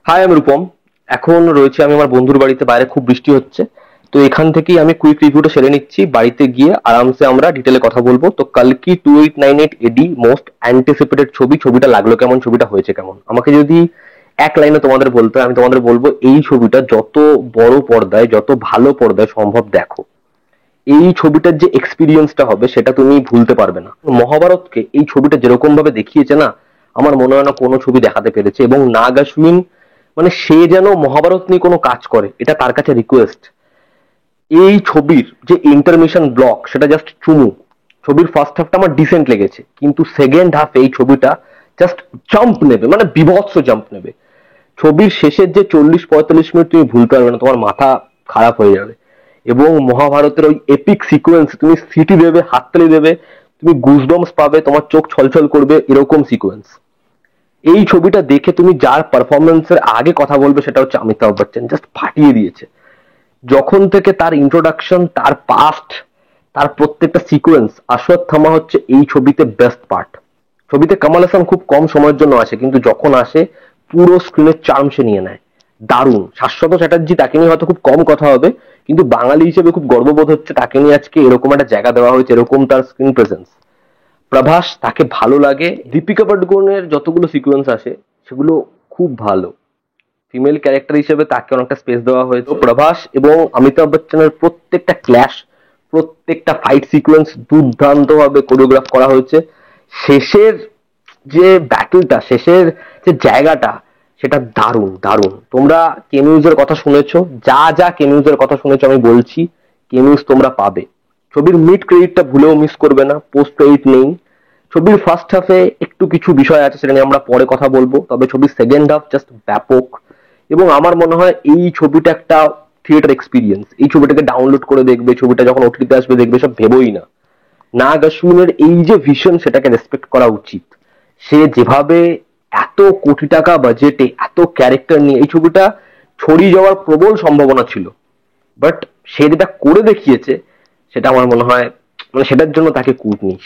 High, আমি রূপম। এখন রয়েছে আমি আমার বন্ধুর বাড়িতে, বাইরে খুব বৃষ্টি হচ্ছে। তো এখান থেকেই আমি কুইক রিভিউটা সেরে নিচ্ছি, বাড়িতে গিয়ে আরামসে আমরা ডিটেলে কথা বলবো। তো কালকি 2898 এডি মোস্ট অ্যান্টিসিপেটেড ছবিটা লাগলো কেমন, ছবিটা হয়েছে কেমন, আমাকে যদি এক লাইনে তোমাদের বলতে হয়, আমি তোমাদের বলবো এই ছবিটা যত বড় পর্দায়, যত ভালো পর্দায় সম্ভব দেখো, এই ছবিটার যে এক্সপিরিয়েন্সটা হবে সেটা তুমি ভুলতে পারবে না। মহাভারতকে এই ছবিটা যেরকম ভাবে দেখিয়েছে না, আমার মনে হয় না কোনো ছবি দেখাতে পেরেছে। এবং নাগ অশ্বিন, মানে সে যেন মহাভারত নিয়ে কোনো কাজ করে, এটা তার কাছে রিকোয়েস্ট। এই ছবির যে ইন্টারমিশন ব্লক, সেটা জাস্ট চুমু। ছবির ফার্স্ট হাফটা আমার ডিসেন্ট লেগেছে, কিন্তু সেকেন্ড হাফ এই ছবিটা জাস্ট জাম্প নেবে, মানে বিভৎস জাম্প নেবে। ছবির শেষের যে 40-45 মিনিট তুমি ভুলতে পারবে না, তোমার মাথা খারাপ হয়ে যাবে। এবং মহাভারতের ওই এপিক সিকোয়েন্স, তুমি সিটি দেবে, হাততালি দেবে, তুমি গুজবম্পস পাবে, তোমার চোখ ছলছল করবে, এরকম সিকোয়েন্স। এই ছবিটা দেখে তুমি যার পারফরমেন্সের আগে কথা বলবে সেটা হচ্ছে অমিতাভ বচ্চন। জাস্ট ফাটিয়ে দিয়েছে। যখন থেকে তার ইন্ট্রোডাকশন, তার পাস্ট, তার প্রত্যেকটা সিকোয়েন্স। অশ্বত্থামা হচ্ছে এই ছবিতে বেস্ট পার্ট। ছবিতে কামাল হাসান খুব কম সময়ের জন্য আসে, কিন্তু যখন আসে পুরো স্ক্রিনের চার্ম সে নিয়ে নেয়। দারুণ। শাশ্বত চ্যাটার্জি, তাকে নিয়ে হয়তো খুব কম কথা হবে, কিন্তু বাঙালি হিসেবে খুব গর্ববোধ হচ্ছে তাকে নিয়ে আজকে এরকম একটা জায়গা দেওয়া হয়েছে, এরকম তার স্ক্রিন প্রেজেন্স। প্রভাস, তাকে ভালো লাগে। দীপিকা পাডুকোনের যতগুলো সিকোয়েন্স আসে সেগুলো খুব ভালো। ফিমেল ক্যারেক্টার হিসেবে তাকে অনেকটা স্পেস দেওয়া হয়েছে। প্রভাস এবং অমিতাভ বচ্চনের প্রত্যেকটা ক্ল্যাশ, প্রত্যেকটা ফাইট সিকোয়েন্স দুর্দান্ত ভাবে কোরিওগ্রাফ করা হয়েছে। শেষের যে ব্যাটলটা, শেষের যে জায়গাটা, সেটা দারুণ দারুণ। তোমরা কেমিউজের কথা শুনেছো, যা যা কেমিউজের কথা শুনেছো আমি বলছি, কেমিউজ তোমরা পাবে। ছবির মিড ক্রেডিটটা ভুলেও মিস করবে না, পোস্ট ক্রেডিট নেই। ছবির ফার্স্ট হাফে একটু কিছু বিষয় আছে, সেটা নিয়ে আমরা পরে কথা বলবো, তবে ছবির সেকেন্ড হাফ জাস্ট ব্যাপক। এবং আমার মনে হয় এই ছবিটা একটা থিয়েটার এক্সপিরিয়েন্স। এই ছবিটাকে ডাউনলোড করে দেখবে, ছবিটা যখন ওটিটিতে আসবে দেখবে, সব ভেবোই না। নাগ অশ্বিনের এই যে ভিশন, সেটাকে রেসপেক্ট করা উচিত। সে যেভাবে এত কোটি টাকা বাজেটে এত ক্যারেক্টার নিয়ে এই ছবিটা ছড়িয়ে যাওয়ার প্রবল সম্ভাবনা ছিল, বাট সে যেটা করে দেখিয়েছে, সেটা আমার মনে হয়, মানে সেটার জন্য তাকে কুর্নিশ।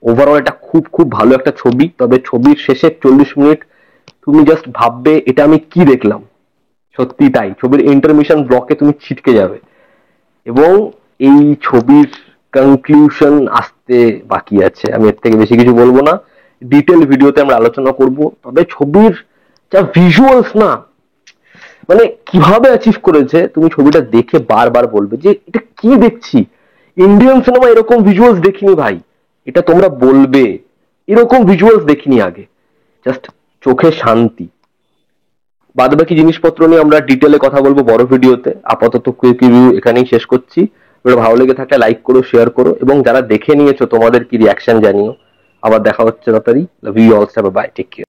ওভারঅল এটা খুব খুব ভালো একটা ছবি, তবে ছবির শেষের 40 মিনিট তুমি জাস্ট ভাববে এটা আমি কি দেখলাম। সত্যি তাই, ছবির ইন্টারমিশন ব্লকে তুমি ছিটকে যাবে। এবং এই ছবির কনক্লুশন আসতে বাকি আছে, আমি এর থেকে বেশি কিছু বলবো না। ডিটেল ভিডিওতে আমরা আলোচনা করব। তবে ছবির যা ভিজুয়ালস না, মানে কিভাবে অ্যাচিভ করেছে, তুমি ছবিটা দেখে বারবার বলবে যে এটা কি দেখছি। ইন্ডিয়ান সিনেমা এরকম ভিজুয়ালস দেখিনি ভাই, এটা তোমরা বলবে এরকম ভিজুয়ালস দেখিনি আগে। জাস্ট চোখে শান্তি। বাদ বাকি জিনিসপত্র নিয়ে আমরা ডিটেলে কথা বলবো বড় ভিডিওতে। আপাতত কুইক রিভিউ এখানেই শেষ করছি। ভিডিও ভালো লেগে থাকলে লাইক করো, শেয়ার করো, এবং যারা দেখে নিয়েছো তোমাদের কি রিয়াকশন জানিও। আবার দেখা হচ্ছে তাড়াতাড়ি। Love you all, bye, take care.